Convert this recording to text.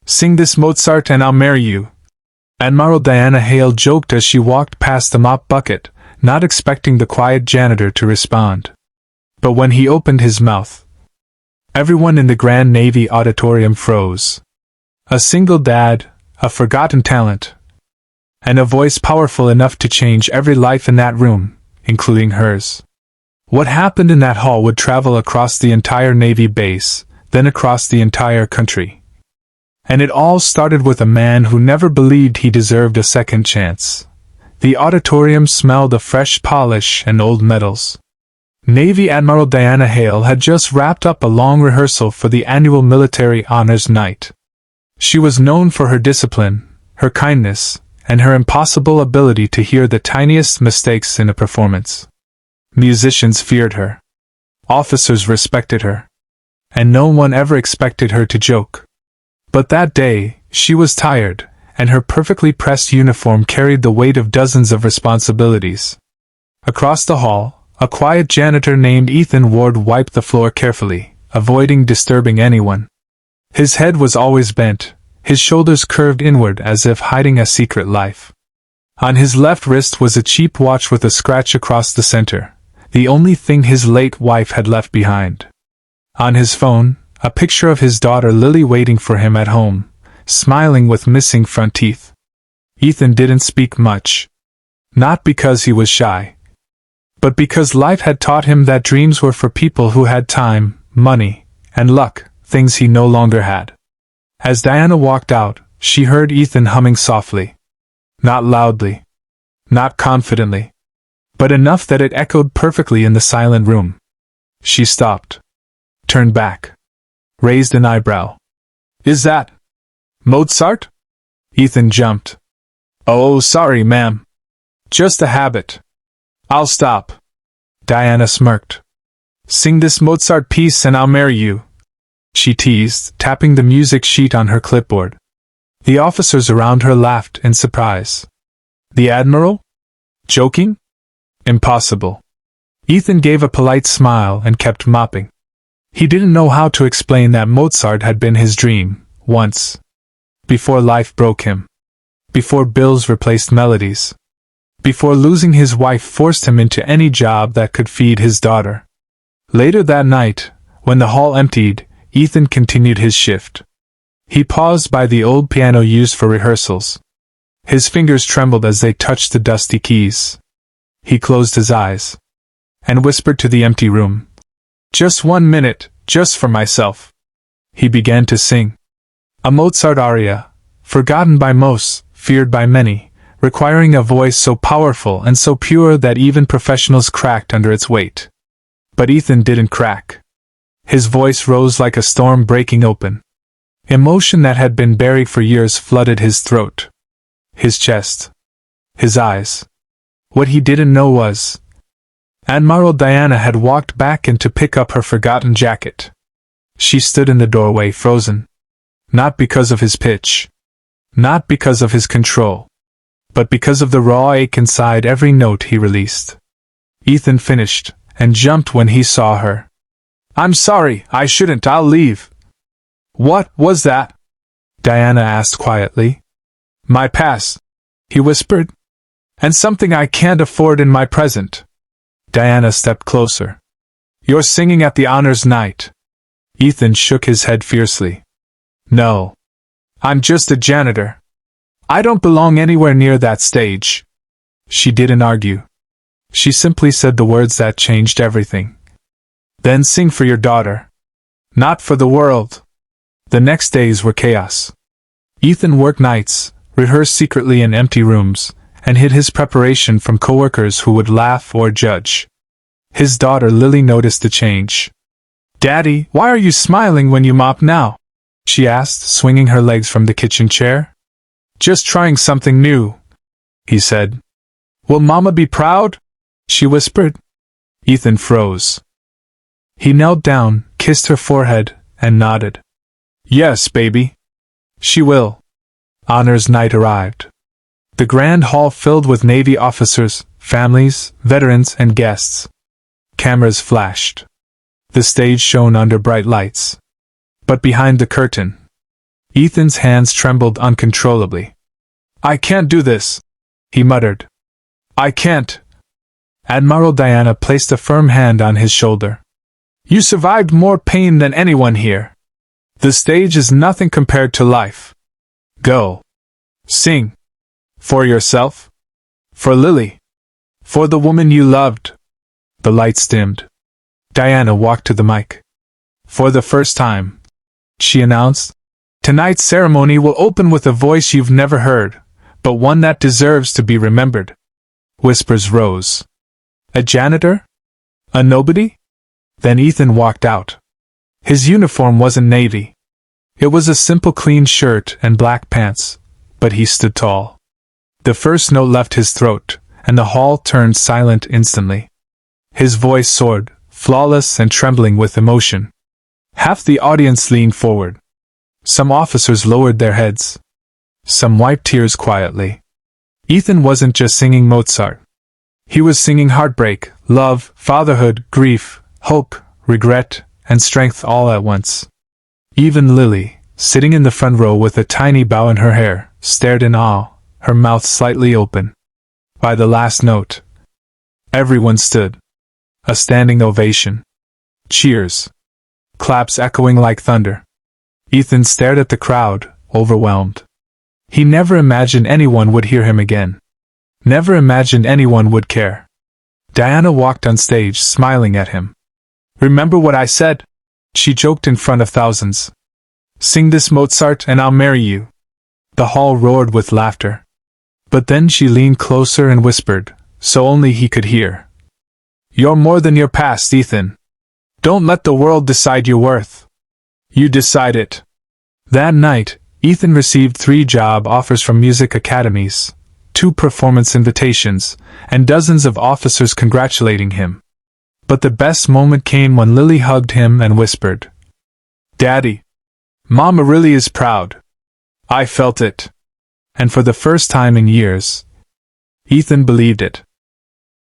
Sing this Mozart and I'll marry you. Admiral Diana Hale joked as she walked past the mop bucket, not expecting the quiet janitor to respond. But when he opened his mouth, everyone in the Grand Navy auditorium froze. A single dad, a forgotten talent, and a voice powerful enough to change every life in that room, including hers. What happened in that hall would travel across the entire Navy base, then across the entire country. And it all started with a man who never believed he deserved a second chance. The auditorium smelled of fresh polish and old medals. Navy Admiral Diana Hale had just wrapped up a long rehearsal for the annual Military Honors Night. She was known for her discipline, her kindness, and her impossible ability to hear the tiniest mistakes in a performance. Musicians feared her. Officers respected her. And no one ever expected her to joke. But that day, she was tired, and her perfectly pressed uniform carried the weight of dozens of responsibilities. Across the hall, a quiet janitor named Ethan Ward wiped the floor carefully, avoiding disturbing anyone. His head was always bent, his shoulders curved inward as if hiding a secret life. On his left wrist was a cheap watch with a scratch across the center, the only thing his late wife had left behind. On his phone, a picture of his daughter Lily waiting for him at home, smiling with missing front teeth. Ethan didn't speak much. Not because he was shy, but because life had taught him that dreams were for people who had time, money, and luck, things he no longer had. As Diana walked out, she heard Ethan humming softly. Not loudly. Not confidently. But enough that it echoed perfectly in the silent room. She stopped. Turned back. Raised an eyebrow. Is that Mozart? Ethan jumped. Oh, sorry, ma'am. Just a habit. I'll stop. Diana smirked. Sing this Mozart piece and I'll marry you, she teased, tapping the music sheet on her clipboard. The officers around her laughed in surprise. The Admiral? Joking? Impossible. Ethan gave a polite smile and kept mopping. He didn't know how to explain that Mozart had been his dream, once. Before life broke him. Before bills replaced melodies. Before losing his wife forced him into any job that could feed his daughter. Later that night, when the hall emptied, Ethan continued his shift. He paused by the old piano used for rehearsals. His fingers trembled as they touched the dusty keys. He closed his eyes and whispered to the empty room. Just 1 minute, just for myself. He began to sing. A Mozart aria, forgotten by most, feared by many, requiring a voice so powerful and so pure that even professionals cracked under its weight. But Ethan didn't crack. His voice rose like a storm breaking open. Emotion that had been buried for years flooded his throat, his chest, his eyes. What he didn't know was, Admiral Diana had walked back in to pick up her forgotten jacket. She stood in the doorway frozen. Not because of his pitch. Not because of his control. But because of the raw ache inside every note he released. Ethan finished, and jumped when he saw her. I'm sorry, I shouldn't, I'll leave. What was that? Diana asked quietly. My past, he whispered. And something I can't afford in my present. Diana stepped closer. You're singing at the honors night. Ethan shook his head fiercely. No. I'm just a janitor. I don't belong anywhere near that stage. She didn't argue. She simply said the words that changed everything. Then sing for your daughter. Not for the world. The next days were chaos. Ethan worked nights, rehearsed secretly in empty rooms, and hid his preparation from coworkers who would laugh or judge. His daughter Lily noticed the change. Daddy, why are you smiling when you mop now? She asked, swinging her legs from the kitchen chair. Just trying something new, he said. Will Mama be proud? She whispered. Ethan froze. He knelt down, kissed her forehead, and nodded. Yes, baby. She will. Honors night arrived. The grand hall filled with Navy officers, families, veterans, and guests. Cameras flashed. The stage shone under bright lights. But behind the curtain, Ethan's hands trembled uncontrollably. "I can't do this," he muttered. "I can't." Admiral Diana placed a firm hand on his shoulder. "You survived more pain than anyone here. The stage is nothing compared to life. Go. Sing. For yourself. For Lily. For the woman you loved." The lights dimmed. Diana walked to the mic. "For the first time," she announced, "tonight's ceremony will open with a voice you've never heard, but one that deserves to be remembered." Whispers rose. "A janitor? A nobody?" Then Ethan walked out. His uniform wasn't navy. It was a simple clean shirt and black pants, but he stood tall. The first note left his throat, and the hall turned silent instantly. His voice soared, flawless and trembling with emotion. Half the audience leaned forward. Some officers lowered their heads. Some wiped tears quietly. Ethan wasn't just singing Mozart. He was singing heartbreak, love, fatherhood, grief, hope, regret, and strength all at once. Even Lily, sitting in the front row with a tiny bow in her hair, stared in awe, her mouth slightly open. By the last note, everyone stood. A standing ovation. Cheers. Claps echoing like thunder. Ethan stared at the crowd, overwhelmed. He never imagined anyone would hear him again. Never imagined anyone would care. Diana walked on stage, smiling at him. "Remember what I said?" she joked in front of thousands. "Sing this Mozart and I'll marry you." The hall roared with laughter. But then she leaned closer and whispered, so only he could hear. "You're more than your past, Ethan. Don't let the world decide your worth. You decide it." That night, Ethan received 3 job offers from music academies, 2 performance invitations, and dozens of officers congratulating him. But the best moment came when Lily hugged him and whispered, "Daddy, Mama really is proud." I felt it. And for the first time in years, Ethan believed it.